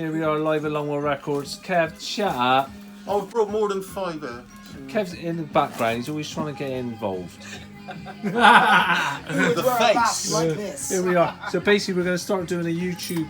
Here we are live at Longwell Records. Kev, shut up. I've brought more than 5 here. Kev's in the background. He's always trying to get involved. The face. Like this. Here we are. So basically, we're going to start doing a YouTube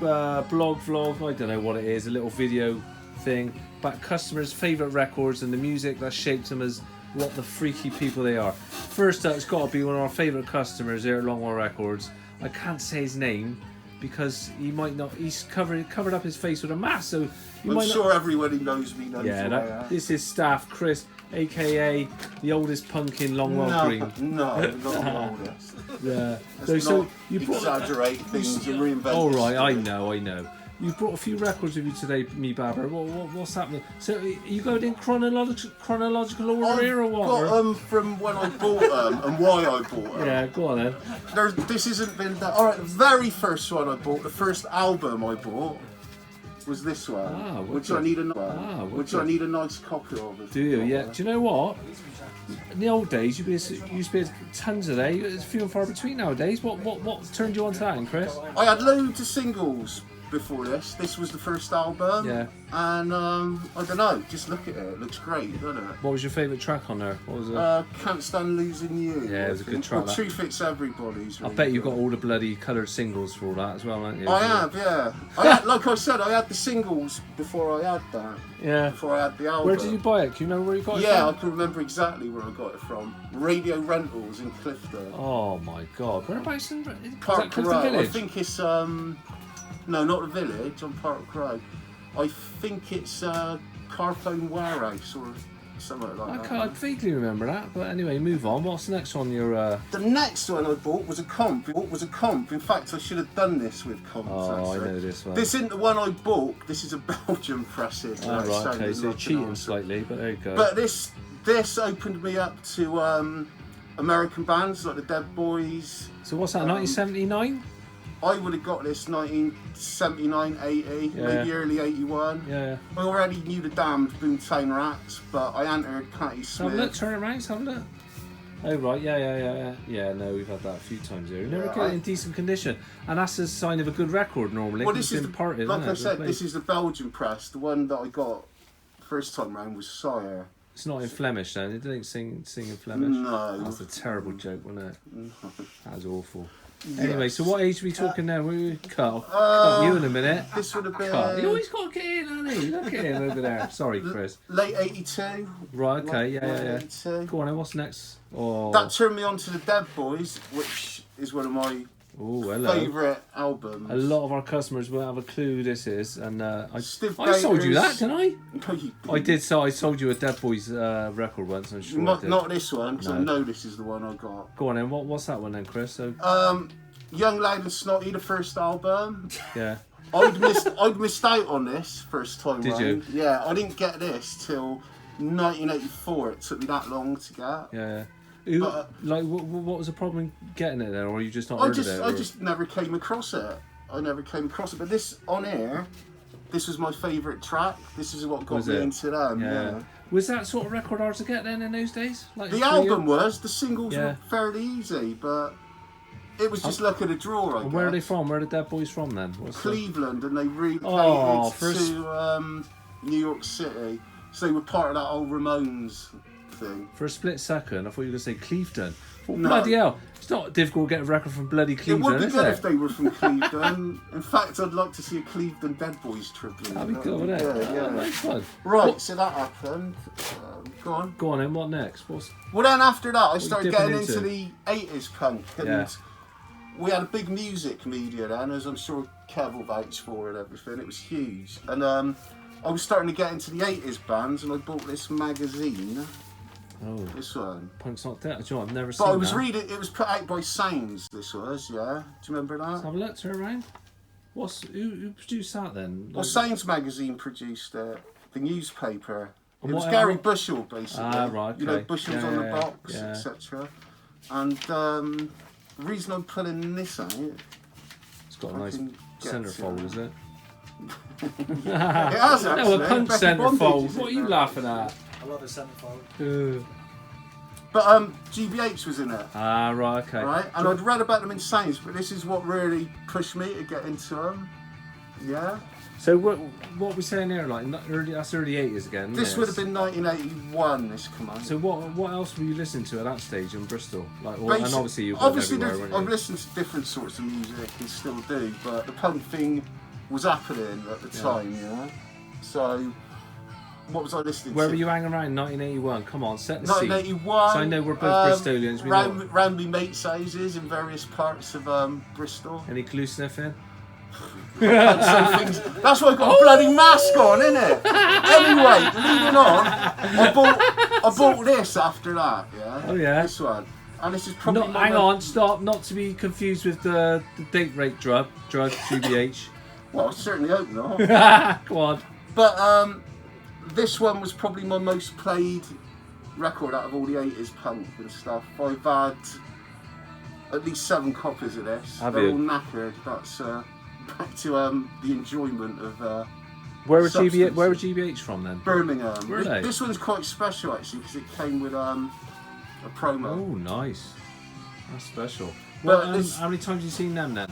blog, vlog. I don't know what it is. A little video thing about customers' favourite records and the music that shaped them as what the freaky people they are. First up, it's got to be one of our favourite customers here at Longwell Records. I can't say his name because he might not. He's covered up his face with a mask, so you I'm might sure not. everybody knows me knows This is Staff Chris, aka the oldest punk in Longwell Green. No, not the oldest. Yeah. Let's So not you brought. exaggerate things and reinvent. All right, I history. know. You brought a few records with you today, me Babber. What's happening? So you going in chronological order here or what? Got them from when I bought them and why I bought them. Yeah, go on then. This hasn't been that. All right, the very first one I bought, the first album I bought, was this one, which I need a nice copy of. Do you? Yeah. Do you know what? In the old days, you used to be tons of that. It's few and far between nowadays. What turned you on to that, then, Chris? I had loads of singles before this. This was the first album. Yeah. And I don't know, just look at it. It looks great, doesn't it? What was your favourite track on there? What was it? Can't Stand Losing You. Yeah, it was a good track. Well, Truth It's Everybody's. Really I bet you've good. got all the bloody coloured singles for all that as well, haven't you? I have, yeah. Like I said, I had the singles before I had that. Yeah. Before I had the album. Where did you buy it? Can you remember where you got it from? Yeah, I can remember exactly where I got it from. Radio Rentals in Clifton. Oh my God! Whereabouts in Park Clifton Road. Village? I think it's no, not the village, on Park Road. I think it's Carphone Warehouse or something like that. I vaguely remember that, but anyway, move on. What's the next on your? The next one I bought was a comp. In fact, I should have done this with comps. Oh, actually. I know this one. This isn't the one I bought. This is a Belgian press. Oh, right, okay, so you're cheating slightly, but there you go. But this opened me up to American bands like the Dead Boys. So what's that? 1979? I would have got this 1979, 80, maybe early 81. Yeah. I already knew the damned Boomtown Rats, but I hadn't heard Patti Smith. Have a look, turn it around, have a look. Oh right, yeah. Yeah, no, we've had that a few times here. We never get it in decent condition, and that's a sign of a good record normally. Well, this is like I said, this is the Belgian press. The one that I got first time round was Sire. It's not in Flemish then. It didn't sing in Flemish. No, that's a terrible joke, wasn't it? That was awful. Yes. Anyway, so what age are we talking now? Cut you in a minute. This would have been. You always got to get in, hasn't he? Look at him over there. Sorry, Chris. Late 82. Right, okay, yeah. 82. Go on then, what's next? Oh. That turned me on to the Dead Boys, which is one of my favourite albums. A lot of our customers will have a clue who this is, and I Stiff sold you that, didn't I? No, you didn't. I did. So I sold you a Dead Boys record once. I'm sure. Not this one, because No. I know this is the one I got. Go on then. What's that one then, Chris? So Young, Loud and Snotty, the first album. yeah. I'd missed out on this first time Did round. you? Yeah, I didn't get this till 1984. It took me that long to get. Yeah. What was the problem in getting it there, or you just not heard of it? I just never came across it. But this on air, this was my favourite track. This is what got me into them. Yeah. Was that sort of record hard to get then in those days? Like The album was. The singles were fairly easy, but it was just luck of the draw. I guess. Where are they from? Where are the Dead Boys from then? Cleveland, and they relocated to New York City. So they were part of that old Ramones thing. For a split second, I thought you were going to say Cleveland. No. Bloody hell. It's not difficult to get a record from bloody Cleveland, It would be is good it? if they were from Cleveland. In fact, I'd like to see a Cleveland Dead Boys tribute. That'd be good, wouldn't it? Yeah. Nice fun. Right, so that happened. Go on. Go on then, what next? Well, then after that, I started dipping getting into? into the 80s punk. And we had a big music media then, as I'm sure Kev will vouch for and everything. It was huge. And I was starting to get into the 80s bands, and I bought this magazine. Oh, this one. Punk's Not Dead. Do you know, I've never seen But I was that. reading, it was put out by Sounds, this was, yeah. Do you remember that? Let's have a look, turn around. Who produced that then? Well, Sounds magazine produced it, the newspaper. And It was what Gary album? Bushell, basically. Ah, right, You know, okay. Bushell's Yeah, on the yeah, box, yeah. etc. And the reason I'm pulling this out, It's got a nice can get centerfold, to- is it? it has actually. No, a punk Becky Bondage centerfold. is What are in you there. laughing at? I love a centerfold. But GBH was in it, Ah, right, okay. right? And I'd read about them in Sounds, but this is what really pushed me to get into them. Yeah. So what we saying here? Like that's early 80s again. This isn't it? would have been 1981. This come out. So what else were you listening to at that stage in Bristol? Like, and obviously you've gone obviously everywhere, weren't you? I've listened to different sorts of music and still do, but the punk thing was happening at the time, So, what was I listening Where to? were you hanging around in 1981? Come on, set the scene. 1981. So I know we're both Bristolians. Round me mates' houses in various parts of Bristol. Any glue sniffing? That's why I got a bloody mask on, innit? Anyway, leading on, I bought this after that, yeah? Oh yeah. This one. And this is probably Hang on, stop, not to be confused with the date rape drug, GBH. Well, I certainly hope not. Go on. But this one was probably my most played record out of all the 80s punk and stuff. I've had at least 7 copies of this. Have They're you? all knackered. That's back to the enjoyment of Where was substance. GBH from then? Birmingham. Were they? This one's quite special actually because it came with a promo. Oh, nice. That's special. But Well, this- how many times have you seen them then?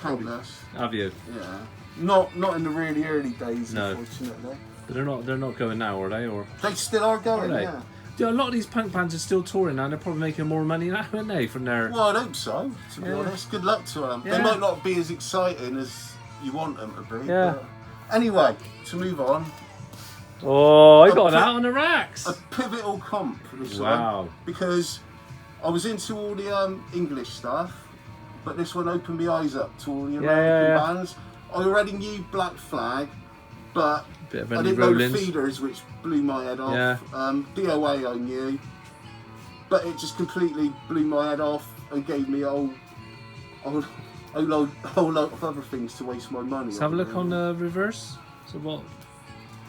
Countless. Have you? Yeah. Not in the really early days, No. unfortunately. But they're not going now, are they? Or They still are going, Are they? yeah. yeah, a lot of these punk bands are still touring now. And they're probably making more money now, aren't they? From their Well, I hope so, to be Yeah. honest. Good luck to them. Yeah. They might not be as exciting as you want them to be. Yeah. But anyway, to move on, oh, I A got pi- that on the racks. a pivotal comp for this Wow. one. Because I was into all the English stuff, but this one opened my eyes up to all the American yeah. bands. I already knew Black Flag, but Bit of I Andy didn't know the Rollins. Feeders, which blew my head off. Yeah. DOA I knew, but it just completely blew my head off and gave me a whole lot of other things to waste my money Let's have a on. look on the reverse. So what?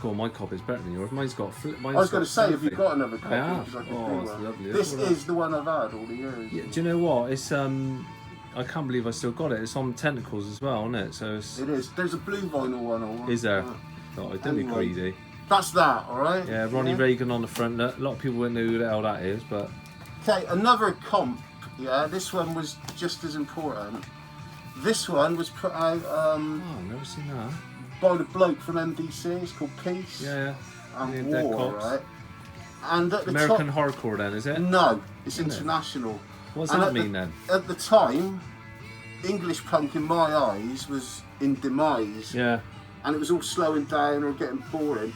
Go on, my copy's better than yours. Mine's got flip. I was going to say, have you got another copy? I have. 'Cause I could Oh, do it's one. lovely. This Look at is the one I've had all the years. Yeah, do you know what? It's I can't believe I still got it. It's on Tentacles as well, isn't it? So it's It is. There's a blue vinyl one. I want. Is there? Yeah. oh, don't be Anyway. greedy. That's that, alright? Yeah, Ronnie Reagan on the front. A lot of people wouldn't know who the hell that is, but Okay, another comp. Yeah, this one was just as important. This one was put out oh, I've never seen that. by the bloke from MDC. It's called Peace Yeah, and Million Dead War, Cops. right? And at the American top, hardcore then, is it? no, it's Isn't it? international. What does And that at the- mean then? At the time, English punk in my eyes was in demise, Yeah, and it was all slowing down or getting boring.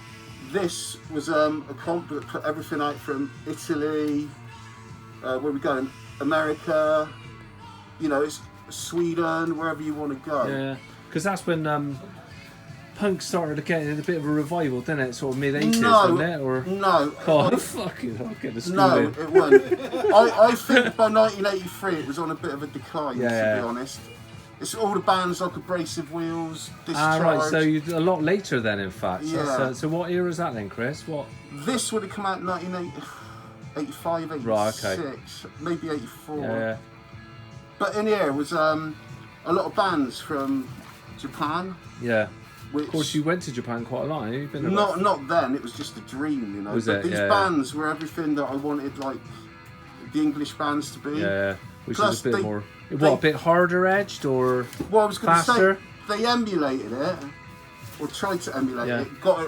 This was a comp that put everything out from Italy, where we going, America, you know, it's Sweden, wherever you want to go. yeah. Because that's when punk started getting a bit of a revival, didn't it? Sort of mid-80s, No, wasn't it? Or no, oh, fucking, I'll get the school no, in. it wasn't. I think by 1983 it was on a bit of a decline, Yeah. to be honest. It's all the bands like Abrasive Wheels, Ah, Discharge. right. So you a lot later then, in fact. So, Yeah. so what era is that then, Chris? What? This would have come out in 1985, 86, Right, okay. maybe 84. Yeah. But in here was a lot of bands from Japan, Yeah. which Of course, you went to Japan quite a lot. Haven't you? You've been there about- not then. It was just a dream, you know. Was but it? these Yeah, yeah. bands were everything that I wanted, like the English bands to be. Yeah. Which Plus is a bit they- more. they- What, a bit harder edged or Well, I was going to say faster? they emulated it, or tried to emulate Yeah. it, got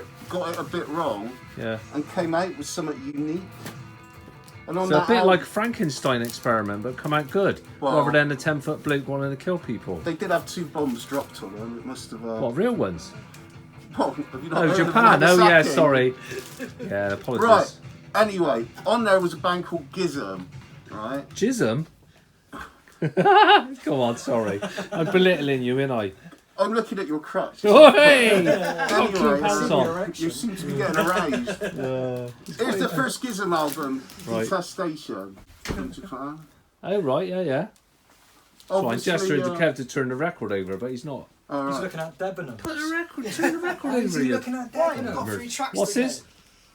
it a bit wrong, Yeah. and came out with something unique. And on So a that bit album, like a Frankenstein experiment, but come out good, Well- rather than a 10-foot bloke wanting to kill people. they did have 2 bombs dropped on them. It must have. What, real ones? Well, have you not Oh, heard of Japan. Oh, yeah, Nagasaki? sorry. Yeah, apologies. Right. Anyway, on there was a band called Gizm, right? Jism? Come on, sorry. I'm belittling you, ain't I? I'm looking at your crutch. Hey! Anyway, pants on. you seem to be getting aroused. Here's the first Gizm album, Right. Detestation, from Japan. Oh, right, yeah. So I'm Obviously, gesturing to Kev to turn the record over, but he's not. all He's right. looking at Debenhams. Turn the record Why is over, he you. looking at Why? We've got Debenhams? 3 tracks What's to this?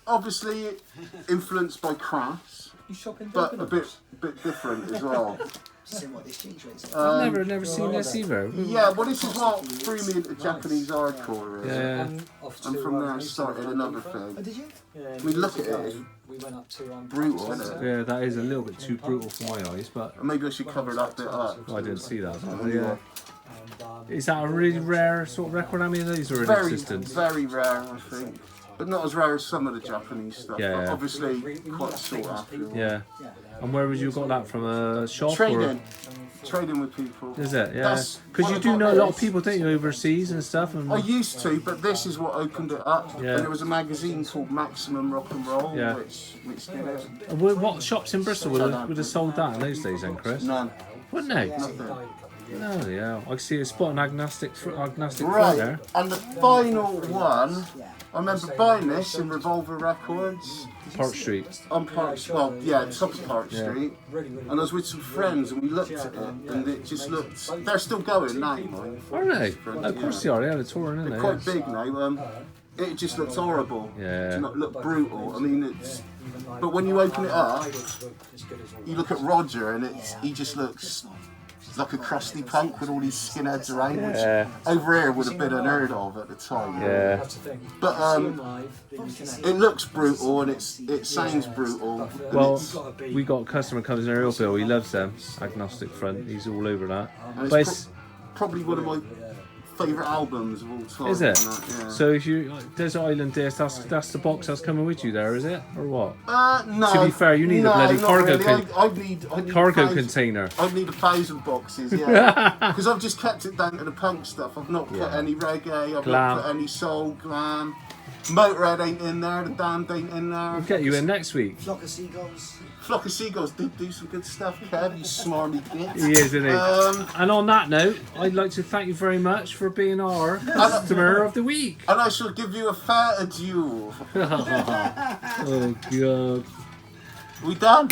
Obviously influenced by Crass, You shopping but a Debenhams? bit different as well. See what the exchange rates Um, are. Never seen this either. Yeah, well, this is what threw me into Japanese hardcore. Really. Yeah. And off And to, from there I Newton started for another Ibiza. Oh, thing. did you? Yeah, I mean, look years at it, ago, it's we went up to brutal, Pakistan. isn't it? Yeah, that is a little bit too brutal for my eyes, but And maybe I should cover that bit up. I didn't see that. Anyway. Is that a really rare sort of record? How many of these are in Very, existence? very rare, I think. But not as rare as some of the Japanese stuff. Yeah. But obviously, quite sought after. Yeah. And where would you got that from? A shop? Trading. Trading with people. Is it? Yeah. That's Because you one do of know my a lot of ways. people, don't you, overseas and stuff? And I used to, but this is what opened it up. Yeah. And there was a magazine called Maximum Rock and Roll, Yeah. which did it. what shops in Bristol would have sold that in those days then, Chris? None. Wouldn't they? Nothing. No, yeah. I see a spot an agnostic front Right. there. And the final one, I remember buying this in Revolver Records Park Street. on Park, well, yeah, top of Park Yeah. Street. And I was with some friends and we looked at it and it just looked, they're still going now, mine. Are they? Of course they are. They had a tour, didn't they? They're quite big now. It just looks horrible. Yeah. It looked brutal. I mean, it's. But when you open it up, you look at Roger and he just looks like a crusty punk with all these skinheads around, Yeah. which over here would have been unheard of at the time. Yeah. But it looks brutal and it sounds brutal. and Well, it's- we got a customer comes in Bill. He loves them. Agnostic Front. He's all over that. and But it's it's, probably one of my favourite albums of all time. is it? and that, yeah. So if you Desert Island Disc, that's the box that's coming with you there, is it, or what? No. To be fair, you need a bloody not cargo really. I'd need Cargo 1,000 container. I'd need 1,000 boxes, yeah. Because I've just kept it down to the punk stuff. I've not put Yeah. any reggae, I've Glam. not put any soul, glam. Motorhead ain't in there, the Damned ain't in there. We'll get you in next week. Flock of seagulls. Flock of Seagulls did do some good stuff, Kev, you smarmy bitch. He is, isn't he? Um, And on that note, I'd like to thank you very much for being our customer of the week. And I shall give you a fair adieu. Oh, God. We done?